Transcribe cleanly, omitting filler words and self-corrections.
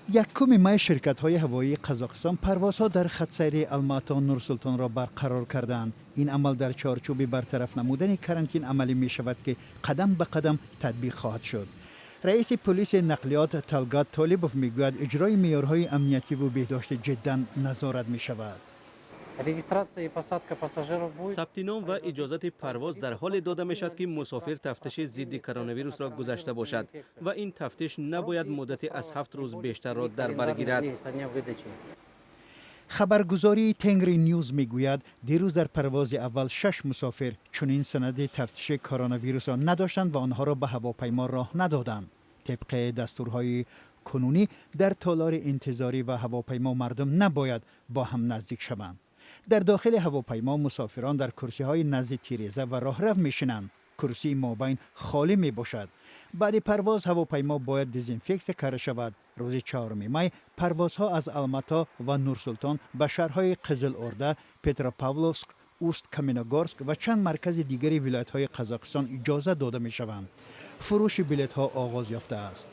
یکم مای شرکت‌های هوایی قزاقستان پروازها در خط سیری الماتا نورسلطان را برقرار کردند. این عمل در چارچوب برطرف نمودن کرانتین عملی می شود که قدم به قدم تطبیق خواهد شد. رئیس پلیس نقلیات تلگات طالبوف میگوید اجرای معیارهای امنیتی و بهداشت جدا نظارت می شود. ثبت نام و اجازت پرواز در حال داده می شود که مسافر تفتیش ضد کرونا ویروس را گذشته باشد و این تفتیش نباید مدت از 7 روز بیشتر را در بر گیرد. خبرگزاری تنگری نیوز میگوید دیروز در پرواز اول 6 مسافر چنین سند تفتیش کرونا ویروس را نداشتند و آنها را به هواپیما راه ندادند. طبق دستورهای کنونی در تالار انتظاری و هواپیما مردم نباید با هم نزدیک شوند. در داخل هواپیما مسافران در کرسی‌های نزد تیریزه و راهرو میشینند. کرسی مابین خالی می باشد. بعد پرواز هواپیما باید دزینفکس کرده شود. روز 4 می پروازها از الماتا و نورسلطان به شهرهای قزل ارده، پتراپاولوسک، اوست کامینوگورسک و چند مرکز دیگری ولایت‌های قزاقستان اجازه داده می شوند. فروش بلیط‌ها آغاز یافته است.